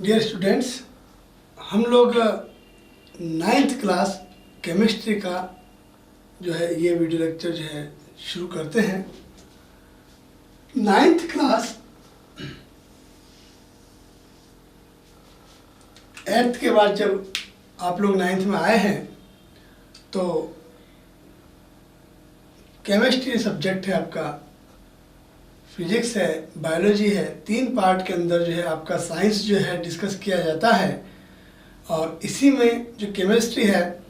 Dear students, हम लोग 9th class chemistry का जो है ये वीडियो लेक्चर जो है शुरू करते हैं। 9th क्लास 8th के बाद जब आप लोग 9th में आए हैं तो केमिस्ट्री सब्जेक्ट है आपका, फिजिक्स है, बायोलॉजी है, 3 पार्ट के अंदर जो है आपका साइंस जो है डिस्कस किया जाता है। और इसी में जो केमिस्ट्री है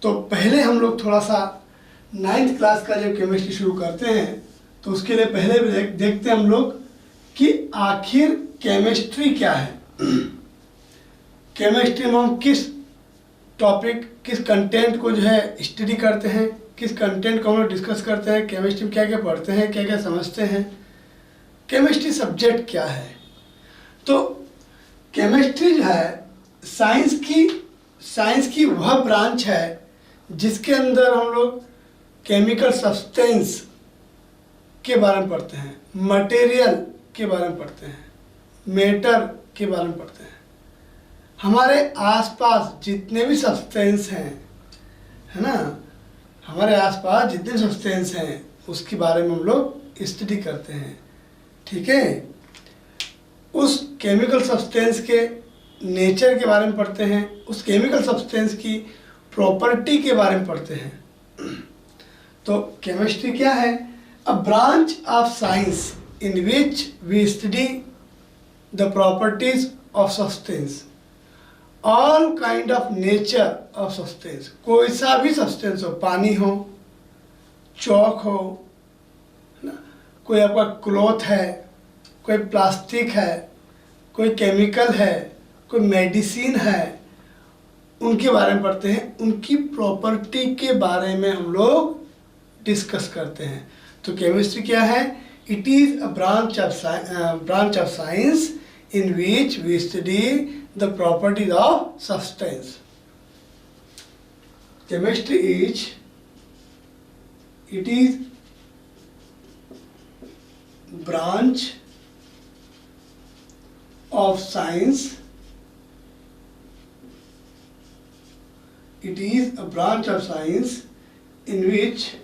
तो पहले हम लोग थोड़ा सा 9th क्लास का जब केमिस्ट्री शुरू करते हैं तो उसके लिए पहले भी देखते हैं हम लोग कि आखिर केमिस्ट्री क्या है। केमिस्ट्री में हम किस टॉपिक, किस कंटेंट को जो है स्टडी करते हैं, किस कंटेंट को हम लोग डिस्कस करते हैं, केमिस्ट्री में क्या क्या पढ़ते हैं, क्या क्या समझते हैं, केमिस्ट्री सब्जेक्ट क्या है। तो केमिस्ट्री जो है साइंस की वह ब्रांच है जिसके अंदर हम लोग केमिकल सब्सटेंस के बारे में पढ़ते हैं, मटेरियल के बारे में पढ़ते हैं, मैटर के बारे में पढ़ते हैं। हमारे आसपास जितने भी सब्सटेंस हैं, है ना, हमारे आसपास जितने सब्सटेंस हैं उसके बारे में हम लोग स्टडी करते हैं। ठीक है, उस केमिकल सब्सटेंस के नेचर के बारे में पढ़ते हैं, उस केमिकल सब्सटेंस की प्रॉपर्टी के बारे में पढ़ते हैं। तो केमिस्ट्री क्या है? A branch of science in which we study the properties of substance, all kind of nature of substance. कोई सा भी सब्सटेंस हो, पानी हो, चौक हो, है ना, कोई आपका क्लॉथ है, कोई प्लास्टिक है, कोई केमिकल है, कोई मेडिसिन है, उनके बारे में पढ़ते हैं, उनकी प्रॉपर्टी के बारे में हम लोग डिस्कस करते हैं। तो केमिस्ट्री क्या है? It is a branch of science in which we study the properties of substance. Chemistry it is branch of science. It is a branch of science in which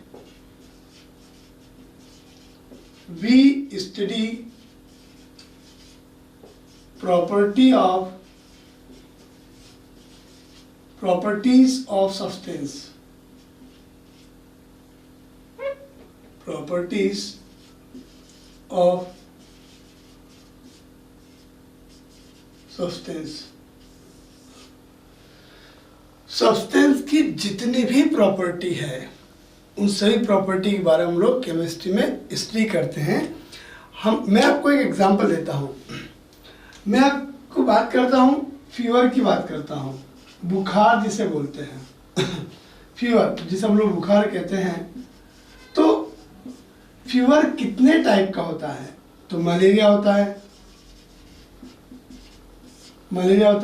we study properties of substance. Properties of substance की जितनी भी property है उन सभी property के बारे में हम लोग केमिस्ट्री में स्टडी करते हैं। मैं आपको एक एग्जांपल देता हूँ। मैं आपको बात करता हूँ, फीवर की बात करता हूँ, बुखार जिसे बोलते हैं फीवर जिसे हम लोग बुखार कहते हैं। तो फीवर कितने टाइप का होता है? तो मलेरिया होता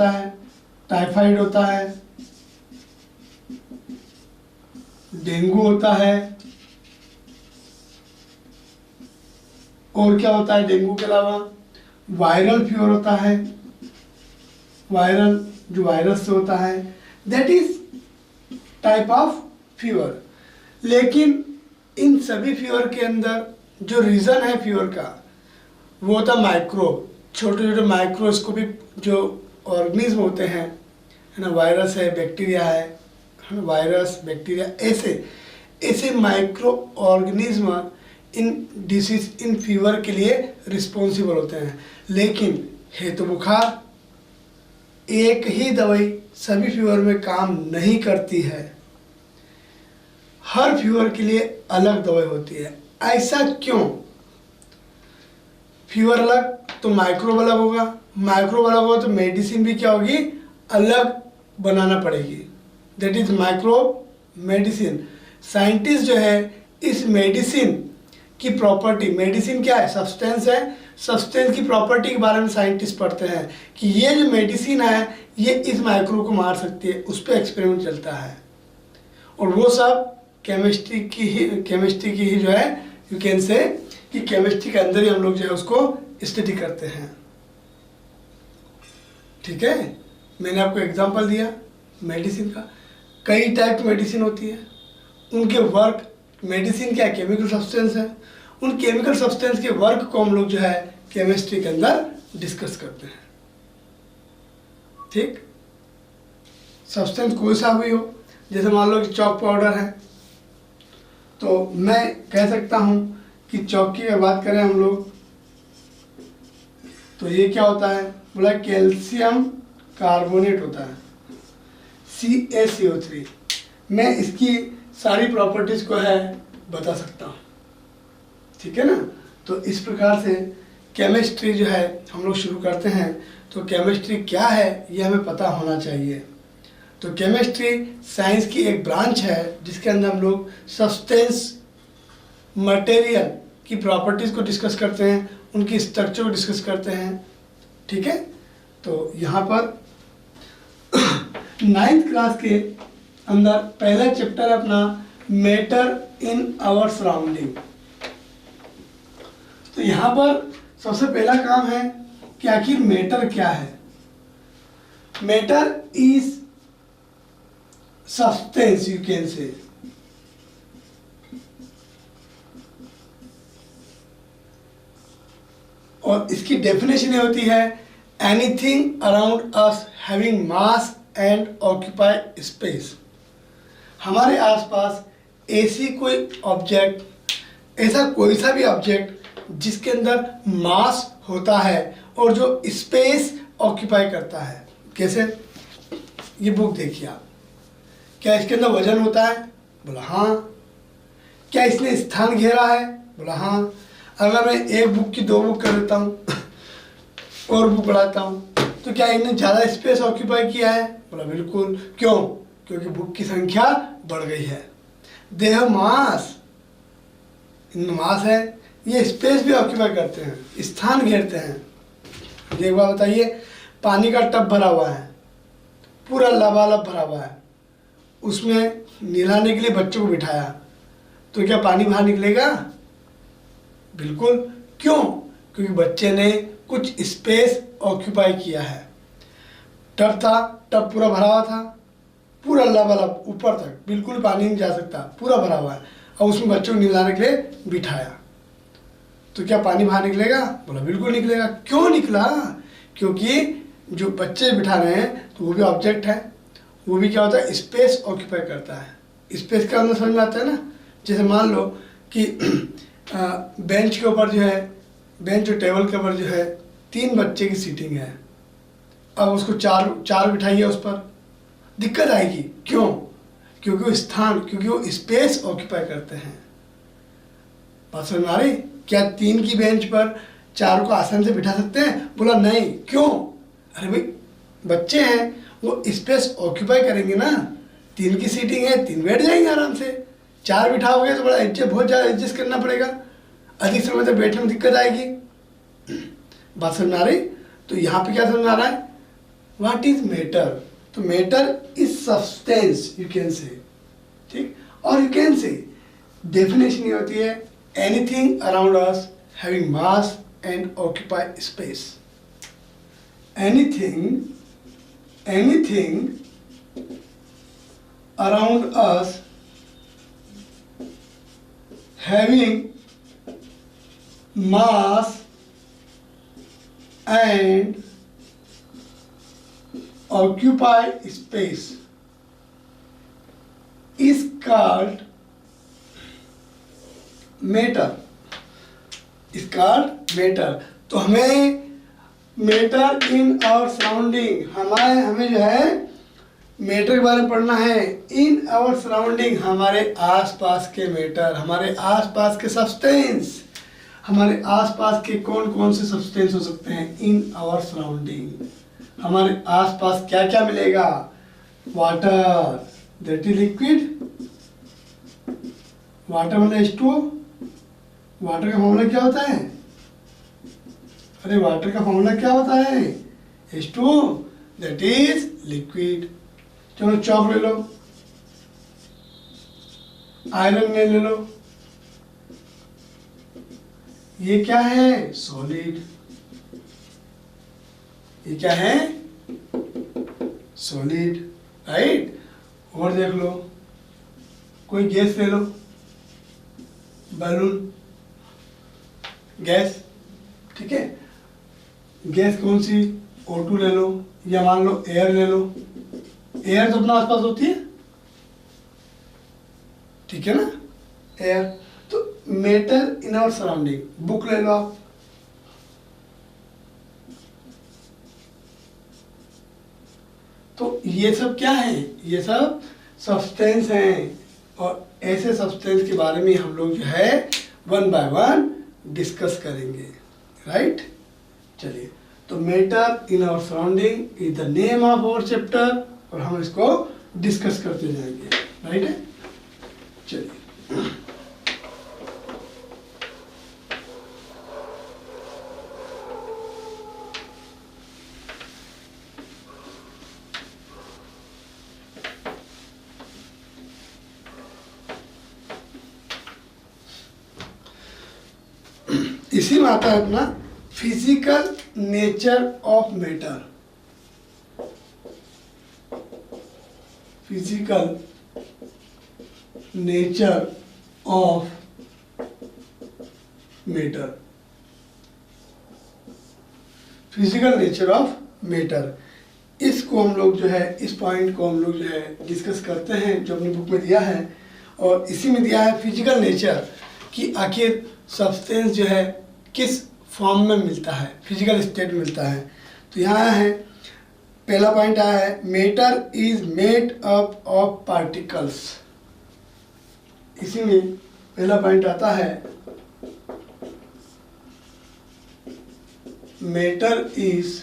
है, टाइफाइड होता है, डेंगू होता है, और क्या होता है डेंगू के अलावा? वायरल फीवर होता है, वायरल जो वायरस से होता है, that is type of fever. लेकिन इन सभी फीवर के अंदर जो रीज़न है फीवर का वो होता है माइक्रोब, छोटे छोटे माइक्रोस्कोपिक जो ऑर्गेनिज्म होते हैं, है ना, वायरस है, बैक्टीरिया है ना, वायरस, बैक्टीरिया, ऐसे micro organism in disease, in fever के लिए रिस्पॉन्सिबल होते हैं। लेकिन है तो बुखार, एक ही दवाई सभी फीवर में काम नहीं करती है, हर फीवर के लिए अलग दवाई होती है। ऐसा क्यों? फीवर अलग तो माइक्रोब अलग होगा, माइक्रोब अलग होगा तो मेडिसिन भी क्या होगी? अलग बनाना पड़ेगी। That is microbe medicine. Scientist जो है इस मेडिसिन की प्रॉपर्टी, मेडिसिन क्या है? सब्सटेंस है, सब्सटेंस की प्रॉपर्टी के बारे में साइंटिस्ट पढ़ते हैं कि ये जो मेडिसिन है ये इस माइक्रोब को मार सकती है, उस पर एक्सपेरिमेंट चलता है। और वो सब केमिस्ट्री की ही जो है, यू कैन से कि केमिस्ट्री के अंदर ही हम लोग जो है उसको स्टडी करते हैं। ठीक है, मैंने आपको एग्जांपल दिया मेडिसिन का। कई टाइप की मेडिसिन होती है, उनके वर्क, मेडिसिन क्या केमिकल सब्सटेंस है, उन केमिकल सब्सटेंस के वर्क को हम लोग जो है केमिस्ट्री के अंदर डिस्कस करते हैं। ठीक, सब्सटेंस कोई सा भी हो, जैसे मान लो कि चॉक पाउडर है, तो मैं कह सकता हूँ कि चॉक की अगर बात करें हम लोग, तो ये क्या होता है, बोला कैल्शियम कार्बोनेट होता है, CaCO3। मैं इसकी सारी प्रॉपर्टीज को है बता सकता हूँ, ठीक है ना। तो इस प्रकार से केमिस्ट्री जो है हम लोग शुरू करते हैं। तो केमिस्ट्री क्या है ये हमें पता होना चाहिए। तो केमिस्ट्री साइंस की एक ब्रांच है जिसके अंदर हम लोग सब्सटेंस, मटेरियल की प्रॉपर्टीज़ को डिस्कस करते हैं, उनकी स्ट्रक्चर को डिस्कस करते हैं, ठीक है। तो यहाँ पर 9th क्लास के अंदर पहला चैप्टर है अपना मैटर इन आवर सराउंडिंग। तो यहाँ पर सबसे पहला काम है कि आखिर मैटर क्या है। Matter is substance, you can से, और इसकी डेफिनेशन ये होती है anything around us having mass and occupy space. हमारे आसपास ऐसी कोई ऑब्जेक्ट, ऐसा कोई सा भी ऑब्जेक्ट जिसके अंदर मास होता है और जो स्पेस ऑक्यूपाई करता है। कैसे, ये बुक देखिए आप, क्या इसके अंदर वजन होता है? बोला हाँ। क्या इसने स्थान घेरा है? बोला हाँ। अगर मैं एक बुक की 2 बुक कर देता हूँ और बुक बढ़ाता हूँ तो क्या इन्हें ज़्यादा स्पेस ऑक्यूपाई किया है? बोला बिल्कुल। क्यों? क्योंकि बुक की संख्या बढ़ गई है। दे हैव मास, इनमें मास है, ये स्पेस भी ऑक्यूपाई करते हैं, स्थान घेरते हैं। एक बार बताइए, पानी का टब भरा हुआ है, पूरा लबालब भरा हुआ है, उसमें नहलाने के लिए बच्चों को बिठाया, तो क्या पानी बाहर निकलेगा? बिल्कुल। क्यों? क्योंकि बच्चे ने कुछ स्पेस ऑक्यूपाई किया है। टब था, टब पूरा भरा हुआ था, पूरा लबालब ऊपर तक, बिल्कुल पानी नहीं जा सकता, पूरा भरा हुआ है, और उसमें बच्चों को नहलाने के लिए बिठाया, तो क्या पानी बाहर निकलेगा? बोला बिल्कुल निकलेगा। क्यों निकला? क्योंकि जो बच्चे बिठा रहे हैं तो वो भी ऑब्जेक्ट है, वो भी क्या होता है, स्पेस ऑक्यूपाई करता है। स्पेस का अंदर समझ में आता है ना। जैसे मान लो कि बेंच के ऊपर जो है, बेंच और टेबल के ऊपर जो है 3 बच्चे की सीटिंग है, अब उसको चार बिठाइए, उस पर दिक्कत आएगी। क्यों? क्योंकि वो स्थान, क्योंकि वो स्पेस ऑक्यूपाई करते हैं। बात समझ में आ रही? क्या 3 की बेंच पर 4 को आसान से बिठा सकते हैं? बोला नहीं। क्यों? अरे भाई बच्चे हैं, वो स्पेस ऑक्यूपाई करेंगे ना। 3 की सीटिंग है, 3 बैठ जाएंगे आराम से। 4 बिठाओगे तो बड़ा बहुत ज़्यादा एडजस्ट करना पड़ेगा, अधिक समय तक बैठने में दिक्कत आएगी। बात समझ में आ रही? तो यहाँ पे क्या समझ में आ रहा है, व्हाट इज मैटर? तो matter is substance, you can से, ठीक। और यू कैन से डेफिनेशन ये होती है anything around us having mass and occupy space. anything around us having mass and occupy space is called matter, is called matter। तो हमें मैटर इन आवर सराउंडिंग, हमें जो है मैटर के बारे में पढ़ना है। इन आवर सराउंडिंग, हमारे आसपास के मैटर, हमारे आसपास के सब्सटेंस, हमारे आसपास के कौन कौन से सब्सटेंस हो सकते हैं इन आवर सराउंडिंग। हमारे आसपास क्या क्या मिलेगा? Water, that is liquid, water मतलब H2O। वाटर का फॉर्मूला क्या होता है? अरे वाटर का फॉर्मूला क्या होता है? H2O, that is liquid. चलो चॉक ले लो, आयरन ले लो, ये क्या है? सॉलिड। ये क्या है? Solid, right. और देख लो, कोई गैस ले लो, बैलून, गैस, ठीक है। गैस कौन सी, O2 ले लो, या मान लो एयर ले लो। एयर तो अपने आसपास होती है, ठीक है ना, एयर। तो matter in our surrounding, book ले लो आप, तो ये सब क्या है, ये सब सब्सटेंस हैं। और ऐसे सब्सटेंस के बारे में हम लोग जो है वन बाय वन डिस्कस करेंगे, राइट। चलिए, तो matter in our surrounding is the name of our chapter, और हम इसको डिस्कस करते जाएंगे, राइट है। चलिए, इसी में आता है अपना physical nature of matter. Physical nature of matter, physical nature of matter, इसको हम लोग जो है, इस पॉइंट को हम लोग जो है डिस्कस करते हैं, जो अपनी बुक में दिया है। और इसी में दिया है फिजिकल नेचर, कि आखिर सब्सटेंस जो है किस फॉर्म में मिलता है, फिजिकल स्टेट में मिलता है। तो यहाँ है, पहला पॉइंट आया है, matter is made up of particles. इसी में पहला पॉइंट आता है, matter is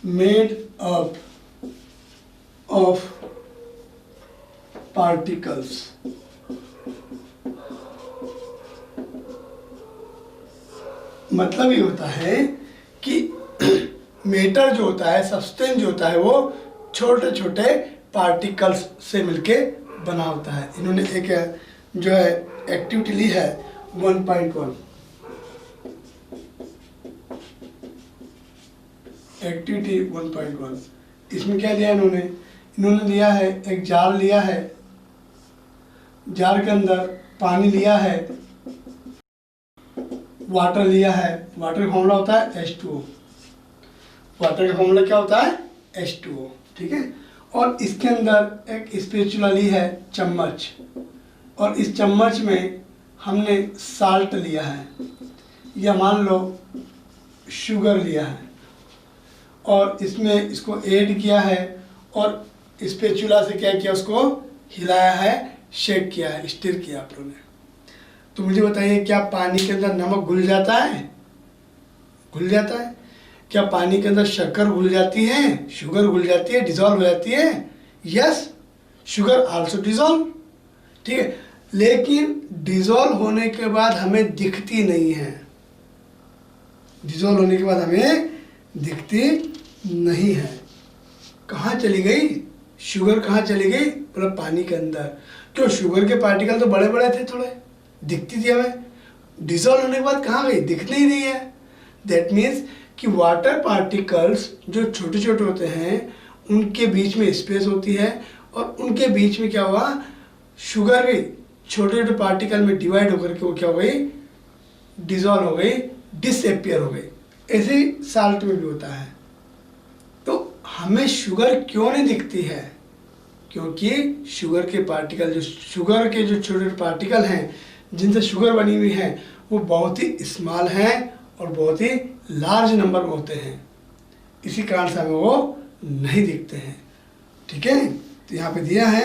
made up of particles. मतलब ये होता है कि मैटर जो होता है, सब्सटेंस जो होता है, वो छोटे छोटे पार्टिकल्स से मिलके बना होता है। इन्होंने एक जो है एक्टिविटी ली है 1.1, एक्टिविटी 1.1। इसमें क्या लिया इन्होंने लिया है, एक जार लिया है, जार के अंदर पानी लिया है, वाटर लिया है। वाटर का फॉर्मूला होता है H2O। वाटर का फॉर्मूला क्या होता है, H2O, ठीक है। और इसके अंदर एक स्पैचुला ली है, चम्मच, और इस चम्मच में हमने साल्ट लिया है, या मान लो शुगर लिया है, और इसमें इसको ऐड किया है, और स्पैचुला से क्या किया, उसको हिलाया है, शेक किया है, स्टिर किया आप लोगों ने। तो मुझे बताइए, क्या पानी के अंदर नमक घुल जाता है, घुल जाता है? क्या पानी के अंदर शक्कर घुल जाती है, शुगर घुल जाती है, डिजॉल्व हो जाती है? यस, शुगर आल्सो डिजॉल्व, ठीक है। लेकिन डिजॉल्व होने के बाद हमें दिखती नहीं है, डिजॉल्व होने के बाद हमें दिखती नहीं है। कहाँ चली गई शुगर, कहाँ चली गई? मतलब पानी के अंदर। क्यों? शुगर के पार्टिकल तो बड़े बड़े थे, थोड़े दिखती थी हमें, डिजॉल्व होने के बाद कहाँ गई, दिख नहीं रही है। दैट मीन्स कि वाटर पार्टिकल्स जो छोटे छोटे होते हैं, उनके बीच में स्पेस होती है, और उनके बीच में क्या हुआ, शुगर भी छोटे छोटे पार्टिकल में डिवाइड होकर के वो क्या हो गई, डिजॉल्व हो गई, डिसअपियर हो गई। ऐसे ही साल्ट में भी होता है। तो हमें शुगर क्यों नहीं दिखती है? क्योंकि शुगर के पार्टिकल, जो शुगर के जो छोटे छोटे पार्टिकल हैं जिनसे शुगर बनी हुई है, वो बहुत ही स्मॉल हैं और बहुत ही लार्ज नंबर में होते हैं। इसी कारण से हमें वो नहीं दिखते हैं, ठीक है। तो यहाँ पे दिया है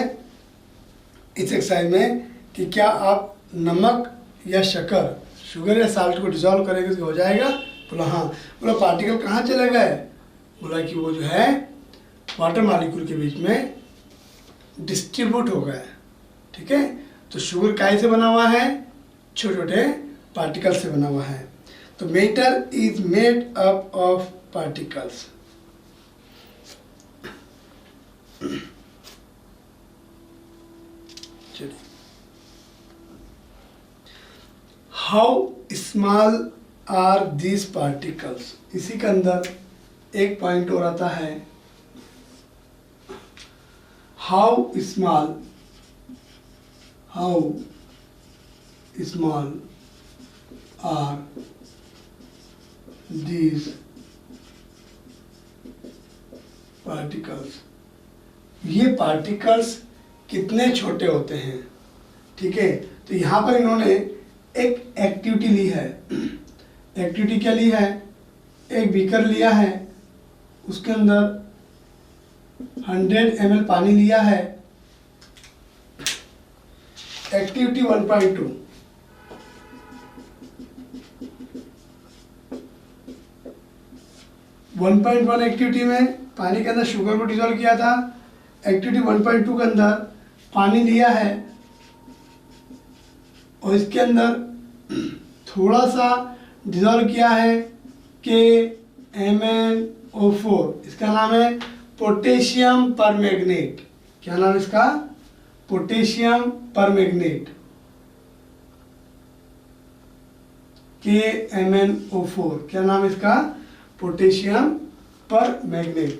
इस एक्सरसाइज में कि क्या आप नमक या शक्कर, शुगर या साल्ट को डिजॉल्व करेंगे तो हो जाएगा? बोला हाँ। बोला पार्टिकल कहाँ चले गए? बोला कि वो जो है वाटर मॉलिक्यूल के बीच में डिस्ट्रीब्यूट हो गए, ठीक है। तो शुगर काय से बना हुआ है? छोटे छोटे पार्टिकल से बना हुआ है। तो matter is made up of particles. चलिए, how small are these particles. इसी के अंदर एक पॉइंट और आता है, how small are these particles, ये पार्टिकल्स कितने छोटे होते हैं। ठीक है, तो यहाँ पर इन्होंने एक एक्टिविटी ली है। एक्टिविटी क्या ली है, एक बीकर लिया है, उसके अंदर 100 ml पानी लिया है। एक्टिविटी 1.2, एक्टिविटी में पानी के अंदर शुगर को डिजोल्व किया था। एक्टिविटी 1.2 के अंदर पानी लिया है और इसके अंदर थोड़ा सा डिजोल्व किया है KMnO4। इसका नाम है पोटेशियम परमैंगनेट। क्या नाम है इसका, पोटेशियम परमैंगनेट, KMnO4। क्या नाम है इसका, पोटेशियम परमैंगनेट।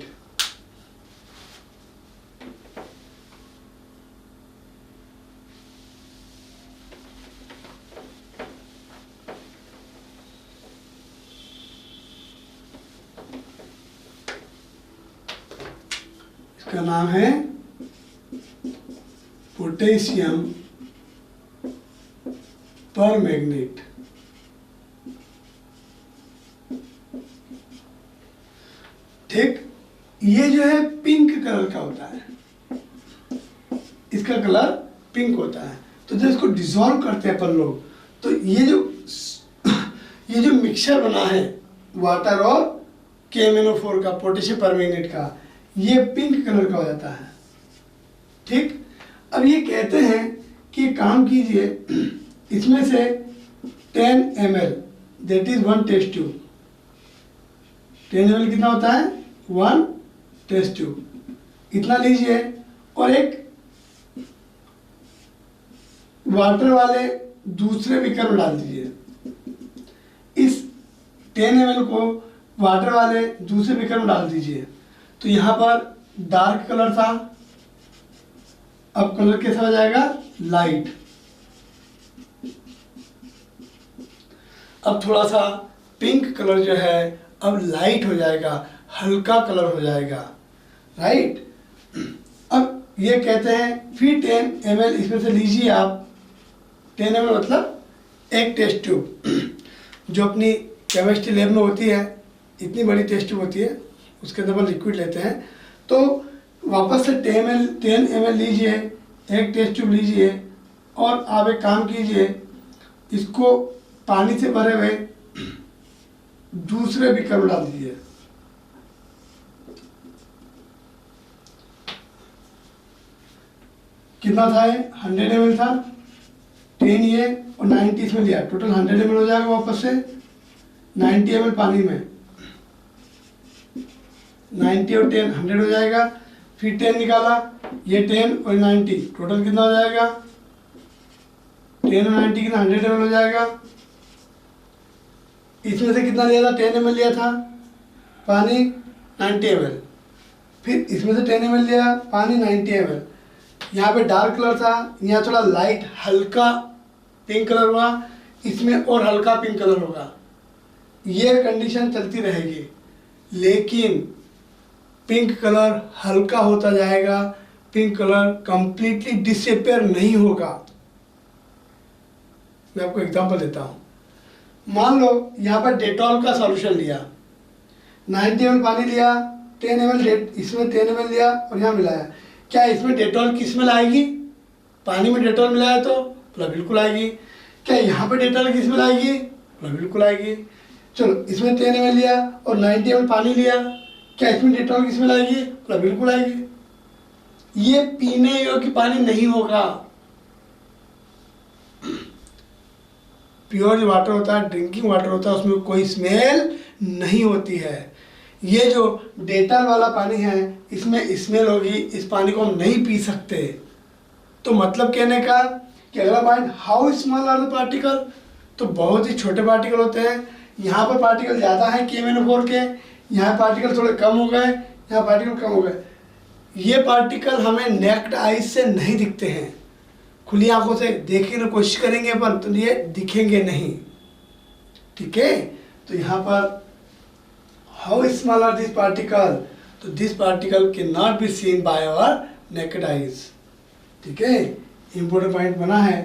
इसका नाम है पोटेशियम परमैंगनेट। ठीक, ये जो है पिंक कलर का होता है, इसका कलर पिंक होता है। तो जब इसको डिसॉल्व करते हैं अपन लोग, तो ये जो मिक्सचर बना है वाटर और KMnO4 का, पोटेशियम परमैंगनेट का, ये पिंक कलर का हो जाता है। ठीक, अब ये कहते हैं कि काम कीजिए, इसमें से 10 ml, that is 1 test tube. 10 ml कितना होता है, 1 टेस्ट ट्यूब, इतना लीजिए और एक वाटर वाले दूसरे बीकर में डाल दीजिए। इस 10 ml को वाटर वाले दूसरे बीकर में डाल दीजिए। तो यहाँ पर डार्क कलर था, अब कलर कैसा हो जाएगा, लाइट। अब थोड़ा सा पिंक कलर जो है अब लाइट हो जाएगा, हल्का कलर हो जाएगा, राइट। अब ये कहते हैं फिर 10 ml इसमें से लीजिए आप। 10 ml मतलब एक टेस्ट ट्यूब, जो अपनी केमिस्ट्री लैब में होती है, इतनी बड़ी टेस्ट ट्यूब होती है, उसके अंदर अपन लिक्विड लेते हैं। तो वापस से 10 ml लीजिए, एक टेस्ट ट्यूब लीजिए और आप एक काम कीजिए, इसको पानी से भरे हुए दूसरे बीकर में डाल दीजिए। कितना था ये, 100 ml था, 10 ये और 90 इसमें लिया, टोटल 100 ml हो जाएगा। वापस से 90 ml पानी में, 90 और 10 100 हो जाएगा। फिर 10 निकाला, ये 10 और 90 टोटल कितना हो जाएगा, 10 और 90 कितना, 100 ml हो जाएगा। इसमें से कितना लिया था, 10 ml लिया था पानी, 90 ml। फिर इसमें से 10 ml लिया पानी, 90 ml। यहाँ पे डार्क कलर था, यहाँ थोड़ा लाइट हल्का पिंक कलर हुआ, इसमें और हल्का पिंक कलर होगा। ये कंडीशन चलती रहेगी, लेकिन पिंक कलर हल्का होता जाएगा, पिंक कलर कंप्लीटली डिसअपियर नहीं होगा। मैं आपको एग्जांपल देता हूँ। मान लो यहाँ पर डेटॉल का सॉल्यूशन लिया, 90 ml पानी लिया, 10 ml इसमें 10 ml लिया और यहाँ मिलाया। क्या इसमें डेटॉल की स्मेल आएगी, पानी में डेटॉल मिलाया तो बोला बिल्कुल आएगी। क्या यहाँ पे डेटॉल की स्मेल आएगी, बोला बिल्कुल आएगी। चलो इसमें 10 ml लिया और 90 ml पानी लिया, क्या इसमें डेटॉल की स्मेल आएगी, बोला बिल्कुल आएगी। ये पीने योग्य पानी नहीं होगा। प्योर जो वाटर होता है, ड्रिंकिंग वाटर होता है, उसमें कोई स्मेल नहीं होती है। ये जो डेटॉल वाला पानी है, इसमें स्मेल होगी, इस पानी को हम नहीं पी सकते। तो मतलब कहने का कि अगला point, how small are the particle, तो बहुत ही छोटे पार्टिकल होते हैं। यहाँ पर पार्टिकल ज़्यादा है KMnO4 के, यहाँ पार्टिकल थोड़े कम हो गए, यहाँ पार्टिकल कम हो गए। ये पार्टिकल हमें नेक्ड आइज से नहीं दिखते हैं, खुली आंखों से देखने की कोशिश करेंगे अपन तो ये दिखेंगे नहीं, ठीक है। तो यहाँ पर how small are this particle, तो this particle can not be seen by our naked eyes, ठीक है। इंपॉर्टेंट पॉइंट बना है,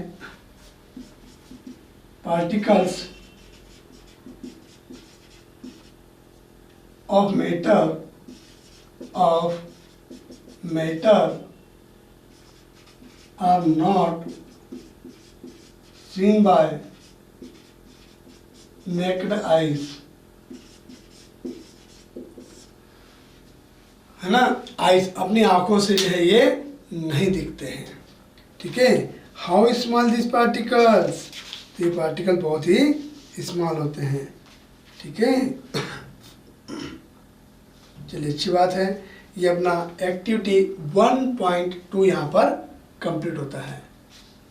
particles of matter are not seen by naked eyes, है ना। आइज अपनी आंखों से जो है ये नहीं दिखते हैं, ठीक है। हाउ स्मॉल दिस पार्टिकल्स, ये पार्टिकल बहुत ही स्मॉल होते हैं, ठीक है। चलिए अच्छी बात है, ये अपना एक्टिविटी 1.2 यहाँ पर कंप्लीट होता है,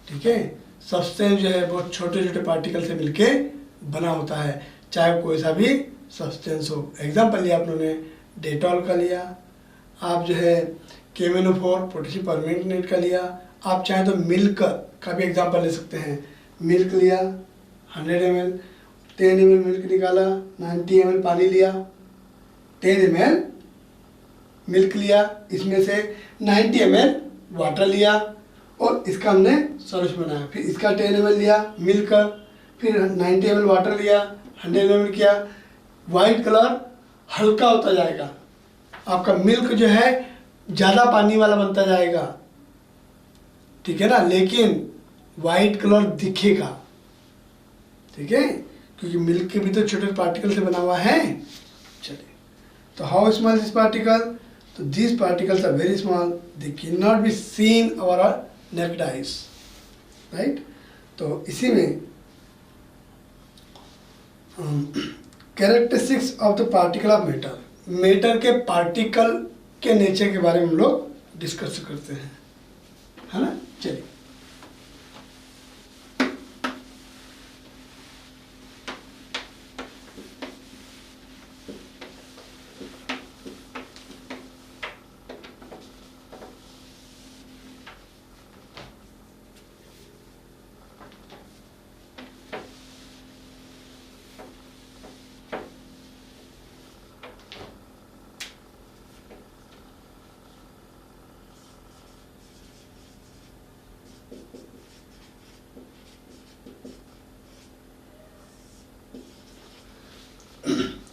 ठीक है। सब्सटेंस जो है बहुत छोटे छोटे पार्टिकल से मिलके बना होता है, चाहे कोई सा भी सब्सटेंस हो। एग्जाम्पल लिया आप लोगों ने डेटॉल का लिया, आप जो है केमेनोफोर पोटेशियम परमैंगनेट का लिया, आप चाहें तो मिल्क का भी एग्जाम्पल ले सकते हैं। मिल्क लिया 100 ml, 10 ml मिल्क निकाला, 90 ml पानी लिया, 10 ml मिल्क लिया, इसमें से 90 ml वाटर लिया और इसका हमने सॉल्यूशन बनाया। फिर इसका 10 ml लिया मिल्क, फिर 90 ml वाटर लिया, 100 ml किया, वाइट कलर हल्का होता जाएगा, आपका मिल्क जो है ज़्यादा पानी वाला बनता जाएगा, ठीक है ना, लेकिन वाइट कलर दिखेगा, ठीक है, क्योंकि मिल्क के भी तो छोटे पार्टिकल से बना हुआ है। चलिए, तो हाउ स्मॉल दिस पार्टिकल, तो this particles are very small, they can not be seen our naked eyes, right. तो इसी में characteristics of the particle of matter, matter के पार्टिकल के नेचर के बारे में हम लोग डिस्कस करते हैं, है ना। चलिए,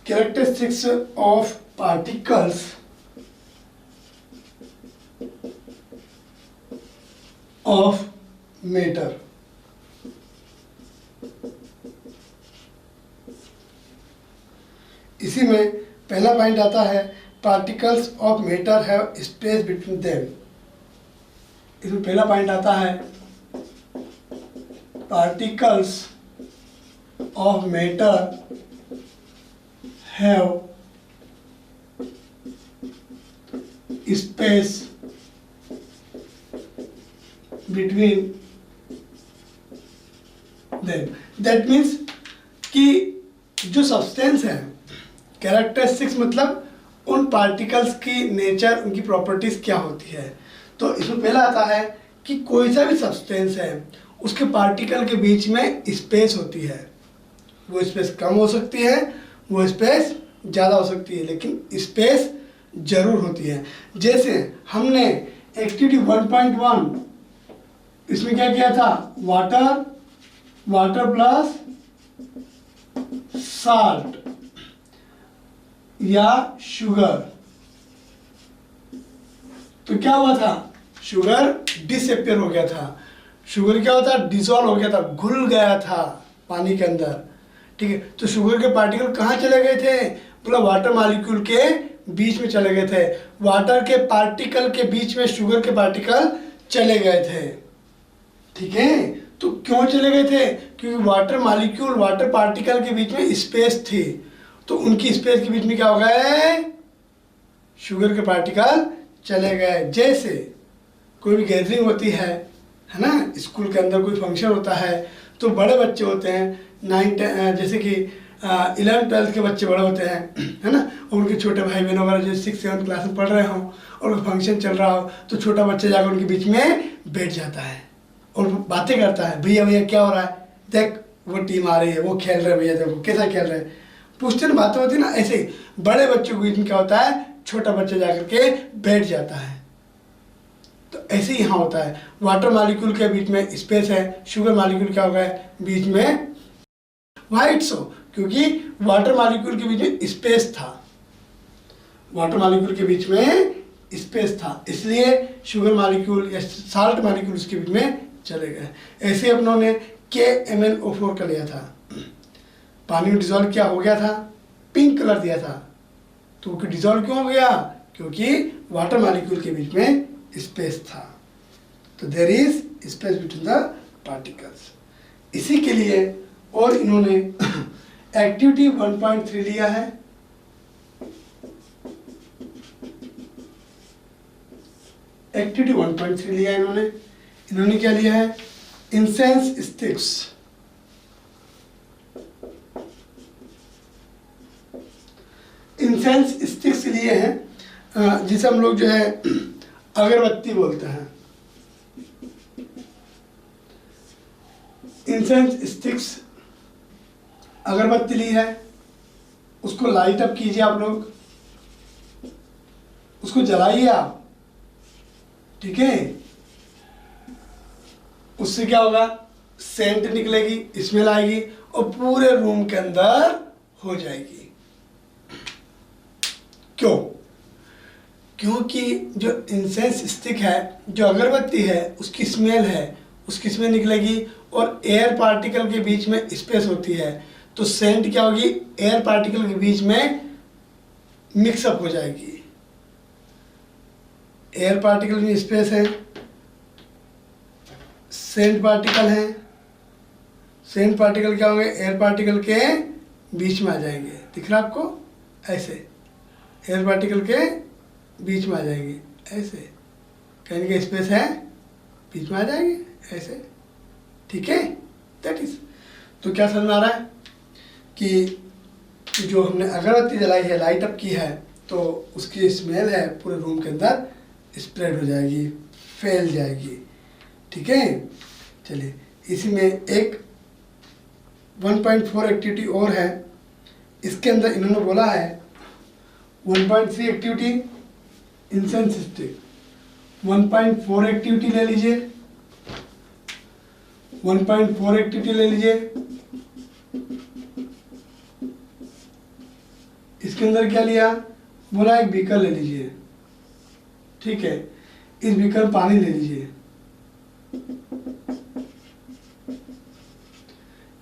characteristics of particles of matter, इसी में पहला पॉइंट आता है particles of matter have space between them. इसमें पहला पॉइंट आता है particles of matter have space between them, that means कि जो सब्सटेंस है, कैरेक्टरिस्टिक्स मतलब उन पार्टिकल्स की नेचर, उनकी प्रॉपर्टीज क्या होती है। तो इसमें पहला आता है कि कोई सा भी सब्सटेंस है उसके पार्टिकल के बीच में स्पेस होती है, वो स्पेस कम हो सकती है, वो स्पेस ज़्यादा हो सकती है, लेकिन स्पेस जरूर होती है। जैसे हमने एक्टिविटी 1.1 इसमें क्या किया था, वाटर प्लस साल्ट या शुगर, तो क्या हुआ था, शुगर डिसअपियर हो गया था, शुगर क्या होता, डिसॉल्व हो गया था, घुल गया था पानी के अंदर, ठीक है। तो शुगर के पार्टिकल कहाँ चले गए थे, मतलब वाटर मॉलिक्यूल के बीच में चले गए थे, वाटर के पार्टिकल के बीच में शुगर के पार्टिकल चले गए थे, ठीक है। तो क्यों चले गए थे, क्योंकि वाटर मॉलिक्यूल, वाटर पार्टिकल के बीच में स्पेस थी, तो उनकी स्पेस के बीच में क्या हो गए, शुगर के पार्टिकल चले गए। जैसे कोई भी गैदरिंग होती है ना, स्कूल के अंदर कोई फंक्शन होता है, तो बड़े बच्चे होते हैं 9 जैसे कि 11th-12th के बच्चे बड़े होते हैं, है ना, और उनके छोटे भाई बहन वगैरह जो 6-7 क्लास में पढ़ रहे हों और उनका फंक्शन चल रहा हो, तो छोटा बच्चा जाकर उनके बीच में बैठ जाता है और बातें करता है, भैया भैया क्या हो रहा है, देख वो टीम आ रही है, वो खेल रहे हैं, भैया देखो कैसा खेल रहे हैं, पूछते ना, बातें होती ना। ऐसे ही बड़े बच्चों के बीच में क्या होता है, छोटा बच्चा जाकर के बैठ जाता है। तो ऐसे ही यहाँ होता है, वाटर मॉलिक्यूल के बीच में स्पेस है, शुगर मॉलिक्यूल क्या होगा बीच में वाइट सो, क्योंकि वाटर मॉलिक्यूल के बीच में स्पेस था, वाटर मॉलिक्यूल के बीच में स्पेस था, इसलिए शुगर मॉलिक्यूल या साल्ट मॉलिक्यूल उसके बीच में चले गए। ऐसे अपनों ने KMnO4 का लिया था, पानी में डिजोल्व क्या हो गया था, पिंक कलर दिया था, तो डिजोल्व क्यों हो गया, क्योंकि वाटर मॉलिक्यूल के बीच में स्पेस था। तो there is space between the particles. इसी के लिए और इन्होंने एक्टिविटी 1.3 लिया है, एक्टिविटी 1.3 लिया है इन्होंने क्या लिया है, इंसेंस स्टिक्स। इंसेंस स्टिक्स लिए हैं, जिसे हम लोग जो है अगरबत्ती बोलते हैं। इंसेंस स्टिक्स अगरबत्ती ली है, उसको लाइट अप कीजिए आप लोग, उसको जलाइए आप, ठीक है। उससे क्या होगा, सेंट निकलेगी, स्मेल आएगी और पूरे रूम के अंदर हो जाएगी। क्यों? क्योंकि जो इंसेंस स्टिक है, जो अगरबत्ती है, उसकी स्मेल निकलेगी और एयर पार्टिकल के बीच में स्पेस होती है, तो सेंट क्या होगी, एयर पार्टिकल के बीच में मिक्सअप हो जाएगी। एयर पार्टिकल में स्पेस है, सेंट पार्टिकल है, सेंट पार्टिकल क्या होंगे, एयर पार्टिकल के बीच में आ जाएंगे। दिख रहा आपको, ऐसे एयर पार्टिकल के बीच में आ जाएंगे, ऐसे कहने का स्पेस है, बीच में आ जाएंगे ऐसे, ठीक है। दैट इज, तो क्या समझ में आ रहा है कि जो हमने अगरबत्ती जलाई है, लाइट अप की है, तो उसकी स्मेल है पूरे रूम के अंदर स्प्रेड हो जाएगी, फैल जाएगी, ठीक है। चलिए, इसी में एक 1.4 एक्टिविटी और है, इसके अंदर इन्होंने बोला है 1.3 एक्टिविटी इंसेंस स्टिक, 1.4 एक्टिविटी ले लीजिए, 1.4 एक्टिविटी ले लीजिए। इसके अंदर क्या लिया, बोला एक बीकर ले लीजिए, ठीक है। इस बीकर में पानी ले लीजिए,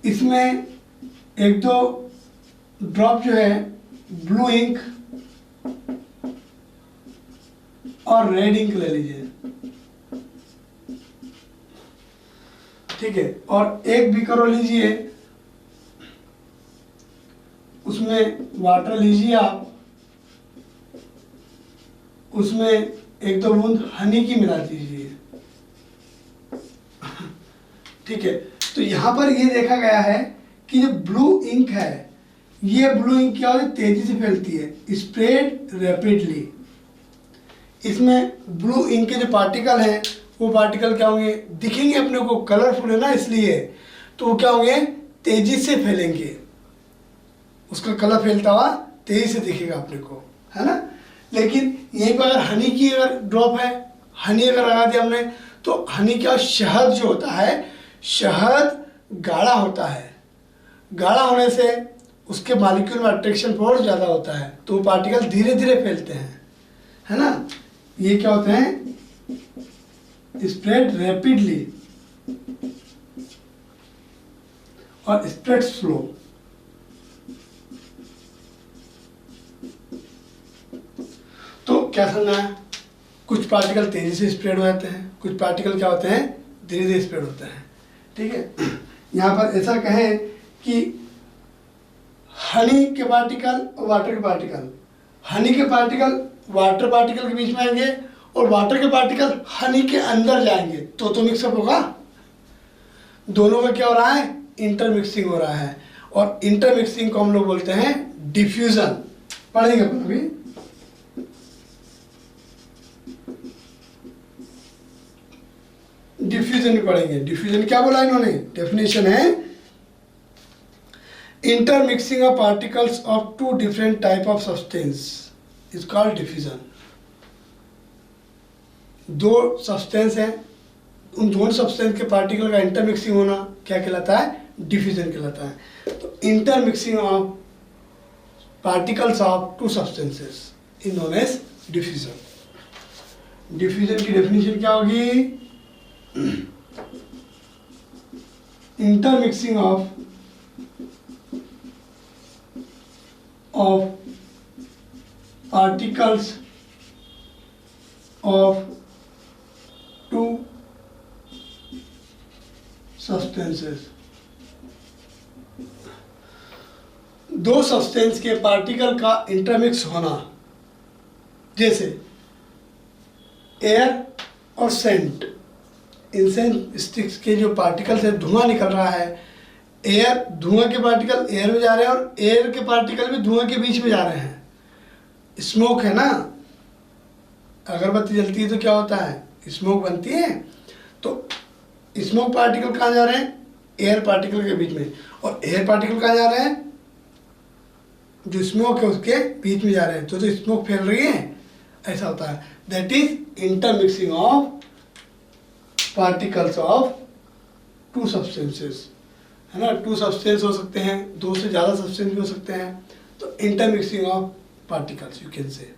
इसमें 1-2 ड्रॉप जो है ब्लू इंक और रेड इंक ले लीजिए, ठीक है। और एक बीकर और लीजिए, उसमें वाटर लीजिए आप, उसमें 1-2 बूंद हनी की मिला दीजिए, ठीक है। तो यहाँ पर ये देखा गया है कि जो ब्लू इंक है, ये ब्लू इंक क्या होती है, तेजी से फैलती है, स्प्रेड रैपिडली। इसमें ब्लू इंक के जो पार्टिकल हैं, वो पार्टिकल क्या होंगे, दिखेंगे अपने को, कलरफुल है ना, इसलिए तो वो क्या होंगे, तेजी से फैलेंगे, उसका कलर फैलता हुआ तेजी से दिखेगा अपने को, है ना। लेकिन यहीं पर अगर हनी की अगर ड्रॉप है, हनी अगर लगा दिया हमने, तो हनी क्या, शहद जो होता है, शहद गाढ़ा होता है, गाढ़ा होने से उसके मॉलिक्यूल में अट्रैक्शन फोर्स ज़्यादा होता है, तो वो पार्टिकल धीरे धीरे फैलते हैं, है ना। ये क्या होते हैं, स्प्रेड रैपिडली और स्प्रेड स्लो। तो क्या समझना है, कुछ पार्टिकल तेजी से स्प्रेड हो जाते हैं, कुछ पार्टिकल क्या होते हैं, धीरे धीरे स्प्रेड होते हैं, ठीक है। यहाँ पर ऐसा कहें कि हनी के पार्टिकल और वाटर के पार्टिकल, हनी के पार्टिकल वाटर पार्टिकल के बीच में आएंगे और वाटर के पार्टिकल हनी के अंदर जाएंगे, तो मिक्सअप होगा, दोनों का क्या हो रहा है, इंटरमिक्सिंग हो रहा है। और इंटरमिक्सिंग को हम लोग बोलते हैं डिफ्यूजन। पढ़ेंगे अपन अभी। डिफ्यूजन भी पढ़ेंगे। डिफ्यूजन क्या बोला इन्होंने, डेफिनेशन है intermixing of particles of two different type of substance is called diffusion. दो सब्सटेंस है, उन दोनों सब्सटेंस के पार्टिकल का इंटरमिक्सिंग होना क्या कहलाता है, डिफ्यूजन कहलाता है। तो intermixing of particles of two substances is known as diffusion. Diffusion की डेफिनेशन क्या होगी, intermixing of particles of two substances. दो सब्सटेंस के पार्टिकल का इंटरमिक्स होना, जैसे एयर और सेंट। इंसेंस स्टिक्स के जो पार्टिकल से धुआं निकल रहा है, एयर, धुआं के पार्टिकल एयर में जा रहे हैं और एयर के पार्टिकल भी धुआं के बीच में जा रहे हैं। स्मोक है ना, अगरबत्ती जलती है तो क्या होता है, स्मोक बनती है। तो स्मोक पार्टिकल कहाँ जा रहे हैं, एयर पार्टिकल के बीच में, और एयर पार्टिकल कहाँ जा रहे हैं, जो स्मोक है उसके बीच में जा रहे हैं। तो स्मोक फैल रही है, ऐसा होता है। That is intermixing of particles of two substances, है ना। टू सब्सटेंस हो सकते हैं, दो से ज़्यादा सब्सटेंस भी हो सकते हैं। तो intermixing of particles you can say,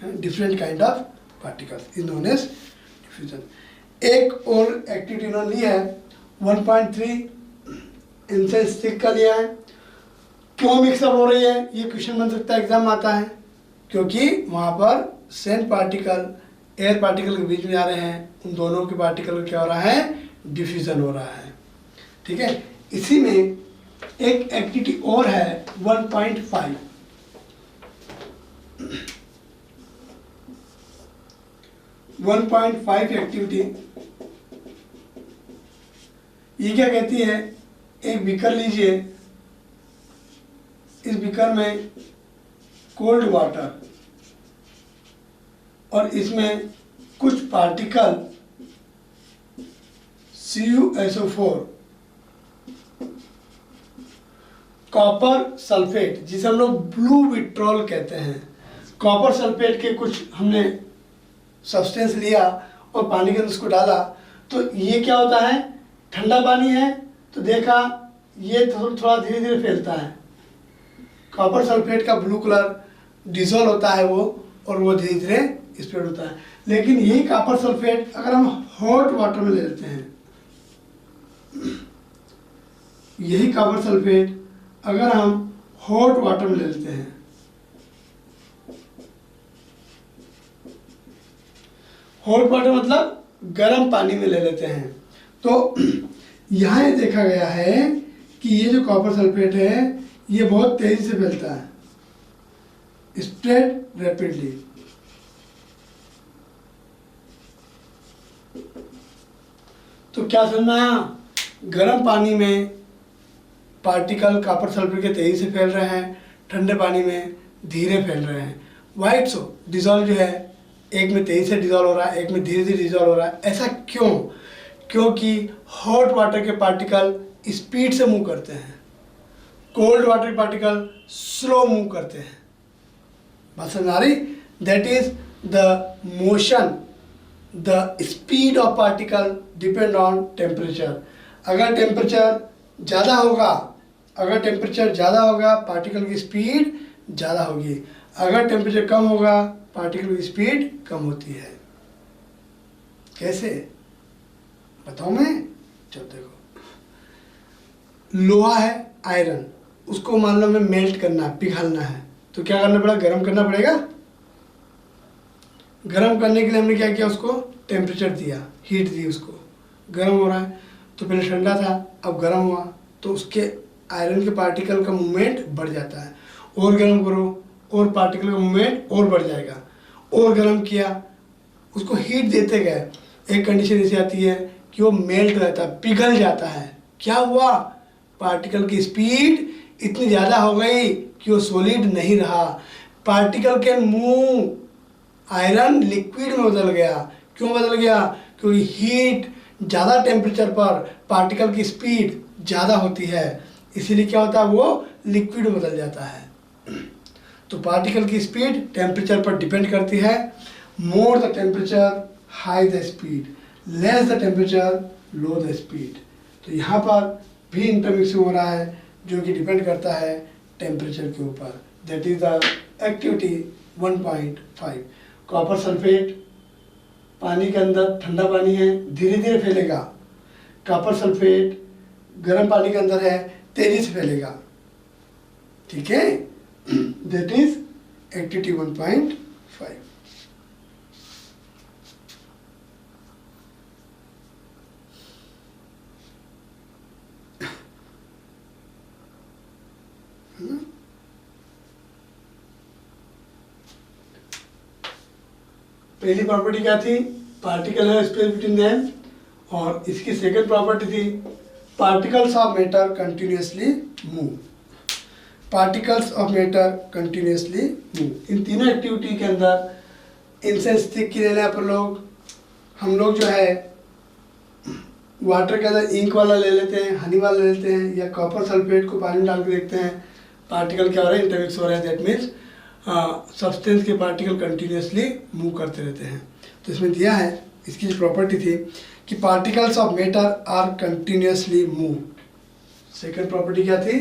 different kind of particles is known as diffusion. एक और एक्टिविटी उन्होंने ली है 1.3 इंसेंस स्टिक का लिया है। क्यों मिक्सअप हो रही है, ये क्वेश्चन बन सकता है, एग्जाम आता है। क्योंकि वहाँ पर सेंट पार्टिकल एयर पार्टिकल के बीच में जा रहे हैं, उन दोनों के पार्टिकल का क्या हो रहा है, डिफ्यूजन हो रहा है। ठीक है। इसी में एक एक्टिविटी और है 1.5। 1.5 एक्टिविटी ये क्या कहती है, एक बीकर लीजिए, इस बीकर में कोल्ड वाटर और इसमें कुछ पार्टिकल CuSO4 कॉपर सल्फेट, जिसे हम लोग ब्लू विट्रोल कहते हैं। कॉपर सल्फेट के कुछ हमने सब्सटेंस लिया और पानी के अंदर उसको डाला, तो ये क्या होता है, ठंडा पानी है तो देखा ये थोड़ा धीरे धीरे फैलता है। कॉपर सल्फेट का ब्लू कलर डिजोल्व होता है वो, और वो धीरे धीरे स्प्रेड होता है। लेकिन यही कॉपर सल्फेट अगर हम हॉट वाटर में ले लेते हैं, यही कॉपर सल्फेट अगर हम हॉट वाटर में ले लेते हैं, हॉट वाटर मतलब गर्म पानी में ले लेते हैं, तो यहाँ ये देखा गया है कि ये जो कॉपर सल्फेट है ये बहुत तेजी से फैलता है, स्प्रेड रैपिडली। तो क्या समझ में आया, गर्म पानी में पार्टिकल कॉपर सल्फेट के तेजी से फैल रहे हैं, ठंडे पानी में धीरे फैल रहे हैं। वाइट सो डिजॉल्व जो है, एक में तेजी से डिजॉल्व हो रहा है, एक में धीरे धीरे डिजॉल्व हो रहा है। ऐसा क्यों, क्योंकि हॉट वाटर के पार्टिकल स्पीड से मूव करते हैं, कोल्ड वाटर के पार्टिकल स्लो मूव करते हैं। बात समझ आ रही, that is the motion, the speed of particle depend on temperature. अगर टेम्परेचर ज़्यादा होगा, अगर टेम्परेचर ज़्यादा होगा पार्टिकल की स्पीड ज़्यादा होगी, अगर टेम्परेचर कम होगा पार्टिकल की स्पीड कम होती है। कैसे बताऊँ मैं, चलो देखो, लोहा है आयरन, उसको मान लो हमें मेल्ट करना है, पिघलना है, तो क्या करना पड़ेगा, गर्म करना पड़ेगा। गर्म करने के लिए हमने क्या किया, उसको टेम्परेचर दिया, हीट दी, उसको गर्म हो रहा है। तो पहले ठंडा था, अब गर्म हुआ, तो उसके आयरन के पार्टिकल का मूवमेंट बढ़ जाता है। और गर्म करो, और पार्टिकल का मूवमेंट और बढ़ जाएगा। और गर्म किया, उसको हीट देते गए, एक कंडीशन ऐसी आती है कि वो मेल्ट रहता है, पिघल जाता है। क्या हुआ, पार्टिकल की स्पीड इतनी ज़्यादा हो गई कि वो सॉलिड नहीं रहा। Particle can move, iron liquid में बदल गया। क्यों बदल गया? क्योंकि हीट, ज़्यादा टेम्परेचर पर पार्टिकल की स्पीड ज़्यादा होती है, इसीलिए क्या होता है, वो लिक्विड में बदल जाता है। तो पार्टिकल की स्पीड टेम्परेचर पर डिपेंड करती है। More the temperature high the speed, less the temperature low the speed. तो यहाँ पर भी इंटरमिक्सिंग हो रहा है जो कि डिपेंड करता है टेम्परेचर के ऊपर। That is the activity 1.5। Copper sulphate पानी के अंदर, ठंडा पानी है, धीरे धीरे फैलेगा। कॉपर सल्फेट गर्म पानी के अंदर है, तेजी से फैलेगा। ठीक है, दैट इज एक्टिविटी 1.5। पहली प्रॉपर्टी क्या थी? पार्टिकल है स्पेस बिटवीन देम। और इसकी सेकंड प्रॉपर्टी थी particles of matter continuously move. Particles of matter continuously move. इन तीनों एक्टिविटी के अंदर इनसे स्टिक की लेना है हम लोग जो है वाटर के अंदर इंक वाला ले लेते हैं, हनी वाला ले लेते हैं, या कॉपर सल्फेट को पानी में डाल के देखते हैं, पार्टिकल क्या हो रहा है, इंटरमिक्स हो रहा है। दैट मीन्स सब्सटेंस के पार्टिकल कंटिन्यूअसली मूव करते रहते हैं। तो इसमें दिया है, इसकी जो प्रॉपर्टी थी कि particles of matter are continuously move. Second property क्या थी?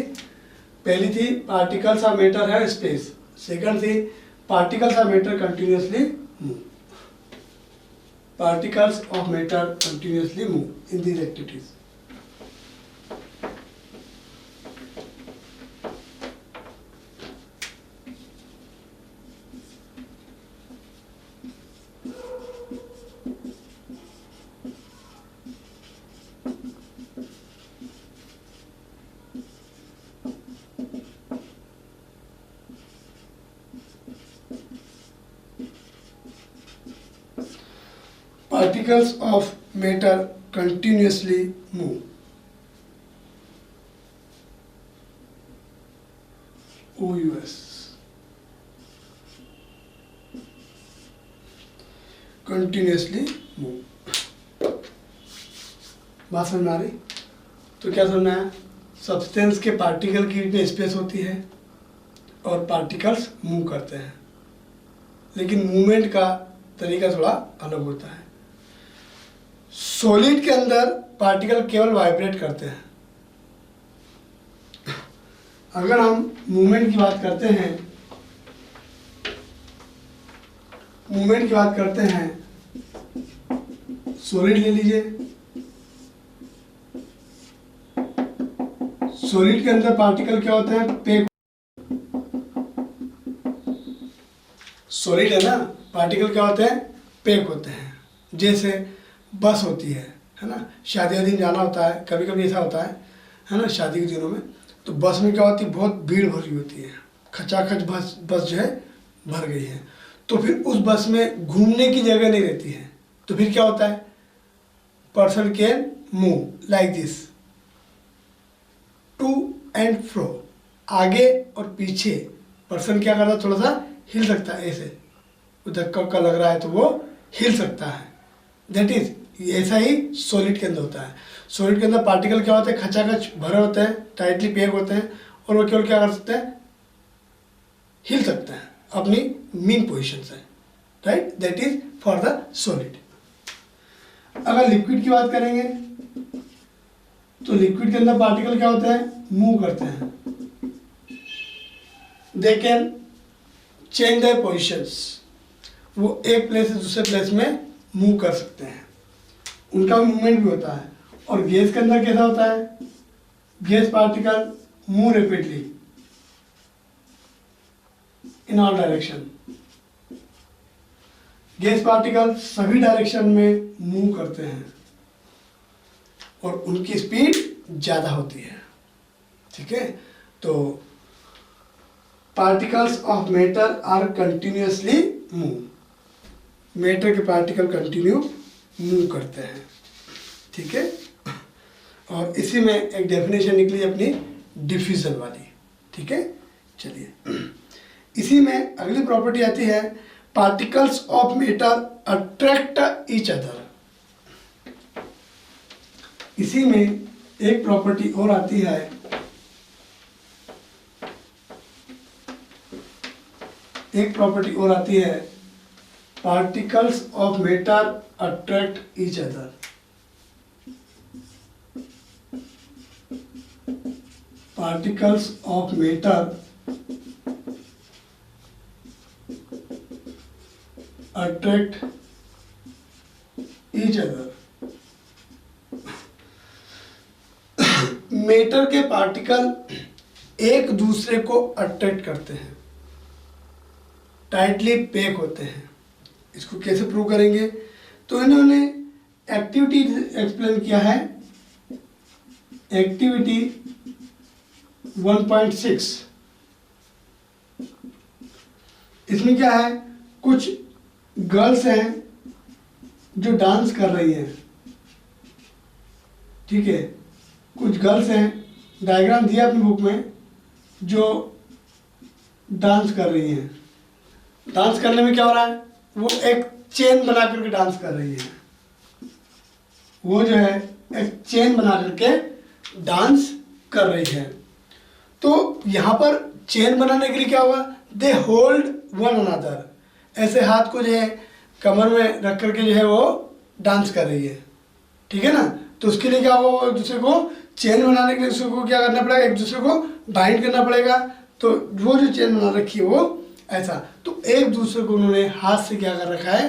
पहली थी पार्टिकल्स ऑफ मैटर है स्पेस, सेकंड थी particles of matter continuously move. Particles of matter continuously move in these activities. Particles of matter continuously move. OUS continuously move। बात समझ में आ रही? तो क्या समझना है? सब्सटेंस के पार्टिकल की इतनी स्पेस होती है और पार्टिकल्स मूव करते हैं, लेकिन मूवमेंट का तरीका थोड़ा अलग होता है। सॉलिड के अंदर पार्टिकल केवल वाइब्रेट करते हैं। अगर हम मूवमेंट की बात करते हैं, सॉलिड ले लीजिए। सॉलिड के अंदर पार्टिकल क्या होते हैं? पैक। सॉलिड है ना, पार्टिकल क्या होते हैं? पैक होते हैं। जैसे बस होती है ना, शादी के दिन जाना होता है, कभी कभी ऐसा होता है ना, शादी के दिनों में तो बस में क्या होती है, बहुत भीड़ भरी होती है, खचाखच बस जो है भर गई है। तो फिर उस बस में घूमने की जगह नहीं रहती है, तो फिर क्या होता है, person can move like this, to and fro, आगे और पीछे पर्सन क्या करता है, थोड़ा सा हिल सकता है, ऐसे धक्का उक्का लग रहा है तो वो हिल सकता है। दैट इज ऐसा ही सॉलिड के अंदर होता है। सॉलिड के अंदर पार्टिकल क्या होते हैं, खचाखच भरे होते हैं, टाइटली पैक होते हैं, और वो केवल क्या कर सकते हैं, हिल सकते हैं अपनी मीन पोजीशन से, right. That is for the solid. अगर लिक्विड की बात करेंगे तो लिक्विड के अंदर पार्टिकल क्या होते हैं, मूव करते हैं। They can change their positions, वो एक प्लेस से दूसरे प्लेस में मूव कर सकते हैं, उनका मूवमेंट भी होता है। और गैस के अंदर कैसा होता है, gas particle move rapidly in all direction. Gas particle सभी डायरेक्शन में मूव करते हैं और उनकी स्पीड ज़्यादा होती है, ठीक है। तो particles of matter are continuously move, matter के पार्टिकल कंटिन्यू मूव करते हैं, ठीक है। और इसी में एक डेफिनेशन निकली अपनी डिफ्यूजन वाली। ठीक है, चलिए इसी में अगली प्रॉपर्टी आती है particles of matter attract each other. इसी में एक प्रॉपर्टी और आती है, particles of matter attract each other. Particles of matter attract each other. Matter के पार्टिकल एक दूसरे को अट्रैक्ट करते हैं, टाइटली पैक होते हैं। इसको कैसे प्रूव करेंगे? तो इन्होंने एक्टिविटी एक्सप्लेन किया है, एक्टिविटी 1.6। इसमें क्या है, कुछ गर्ल्स हैं जो डांस कर रही हैं, ठीक है, कुछ गर्ल्स हैं, डायग्राम दिया अपनी बुक में, जो डांस कर रही हैं। डांस करने में क्या हो रहा है, वो एक चेन बना करके डांस कर रही है, वो जो है एक चेन बना करके डांस कर रही है। तो यहाँ पर चेन बनाने के लिए क्या हुआ, दे होल्ड वन अनदर, ऐसे हाथ को जो है कमर में रख करके जो है वो डांस कर रही है, ठीक है ना। तो उसके लिए क्या होगा, एक दूसरे को चेन बनाने के लिए दूसरे को क्या करना पड़ेगा, एक दूसरे को बाइंड करना पड़ेगा। तो वो जो चेन बना रखी है वो ऐसा, तो एक दूसरे को उन्होंने हाथ से क्या कर रखा है,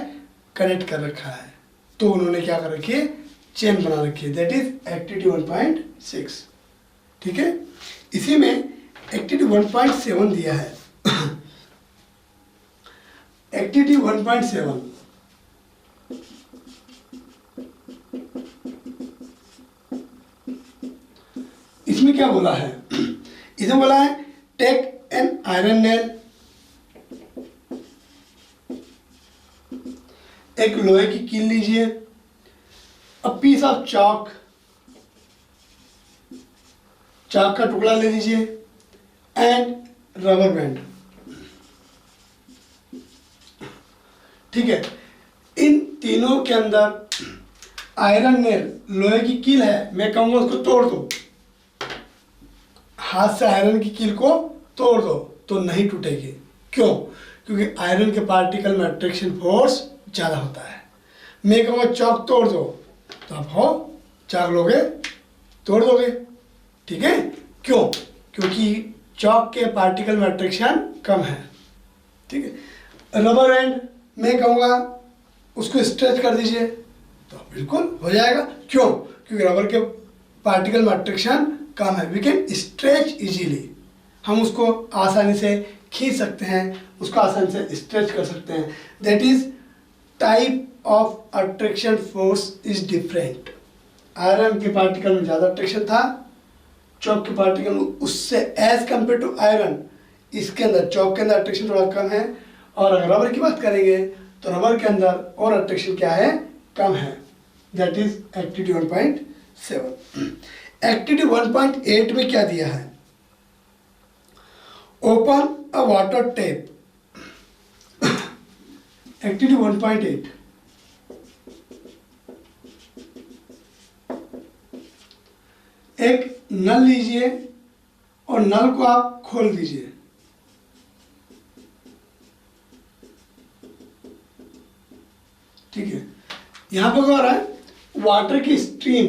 कनेक्ट कर रखा है। तो उन्होंने क्या कर रखी है, चेन बना रखी है, दैट इज एक्टिविटी 1.6, ठीक है। इसी में एक्टिविटी 1.7 दिया है। एक्टिविटी 1.7 इसमें क्या बोला है, इसमें बोला है टेक एन आयरन नेल, एक लोहे की कील लीजिए, अ पीस ऑफ चाक, चाक का टुकड़ा ले लीजिए, एंड रबर बैंड, ठीक है। इन तीनों के अंदर आयरन नेल, लोहे की कील है, मैं कहूंगा उसको तोड़ दो, हाथ से आयरन की कील को तोड़ दो तो नहीं टूटेगी। क्यों? क्योंकि आयरन के पार्टिकल में अट्रैक्शन फोर्स ज़्यादा होता है। मैं कहूँगा चौक तोड़ दो तो आप हो चाक लोगे, तोड़ दोगे, ठीक है। क्यों? क्योंकि चौक के पार्टिकल में अट्रैक्शन कम है, ठीक है। रबर एंड मैं कहूँगा उसको स्ट्रेच कर दीजिए तो बिल्कुल हो जाएगा। क्यों? क्योंकि रबर के पार्टिकल में अट्रैक्शन कम है, वी कैन स्ट्रेच इजीली, हम उसको आसानी से खींच सकते हैं, उसको आसानी से स्ट्रेच कर सकते हैं। That is type of attraction force is different. Iron के पार्टिकल में ज़्यादा अट्रैक्शन था, चौक के पार्टिकल में उससे एज कम्पेयर टू आयरन इसके अंदर, चौक के अंदर अट्रैक्शन थोड़ा कम है। और अगर रबर की बात करेंगे तो रबर के अंदर और अट्रैक्शन क्या है, कम है। That is activity 1.7। एक्टिविटी 1.8 में क्या दिया है, open a water tap. Activity 1.8 एक नल लीजिए और नल को आप खोल दीजिए, ठीक है। यहां पर क्या हो रहा है, वाटर की स्ट्रीम,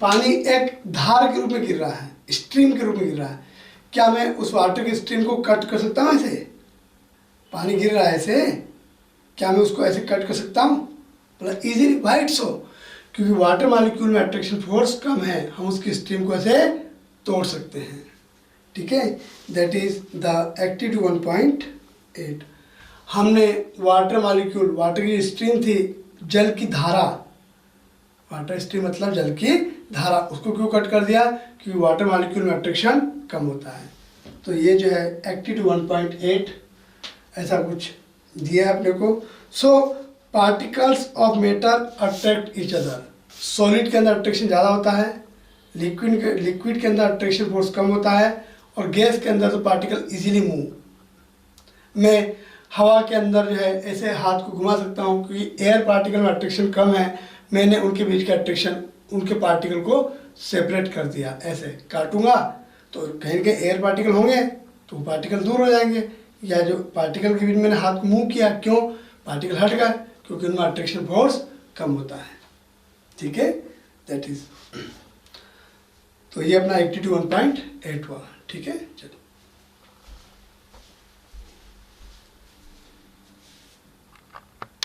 पानी एक धार के रूप में गिर रहा है, स्ट्रीम के रूप में गिर रहा है। क्या मैं उस वाटर की स्ट्रीम को कट कर सकता हूँ? ऐसे पानी गिर रहा है ऐसे, क्या मैं उसको ऐसे कट कर सकता हूँ? मतलब इजीली, वाइट सो, क्योंकि वाटर मॉलिक्यूल में अट्रैक्शन फोर्स कम है, हम उसकी स्ट्रीम को ऐसे तोड़ सकते हैं, ठीक है। That is the activity 1.8। हमने वाटर मॉलिक्यूल, वाटर की स्ट्रीम थी, जल की धारा, वाटर स्ट्रीम मतलब जल की धारा, उसको क्यों कट कर दिया? क्योंकि वाटर मॉलिक्यूल में अट्रैक्शन कम होता है। तो ये जो है एक्टिविटी 1.8 ऐसा कुछ दिया है अपने को। So particles of matter attract each other. Solid के अंदर अट्रैक्शन ज़्यादा होता है, लिक्विड के अंदर अट्रैक्शन फोर्स कम होता है, और गैस के अंदर तो पार्टिकल इजीली मूव। मैं हवा के अंदर जो है ऐसे हाथ को घुमा सकता हूँ क्योंकि एयर पार्टिकल में अट्रैक्शन कम है, मैंने उनके बीच का अट्रैक्शन, उनके पार्टिकल को सेपरेट कर दिया। ऐसे काटूंगा तो कहीं के एयर पार्टिकल होंगे तो वो पार्टिकल दूर हो जाएंगे, या जो पार्टिकल के बीच मैंने हाथ को मूव किया, क्यों, पार्टिकल हट गए क्योंकि उनमें अट्रैक्शन फोर्स कम होता है। ठीक है, दैट इज। तो ये अपना एक्टिविटी 1.8 हुआ। ठीक है, चलो।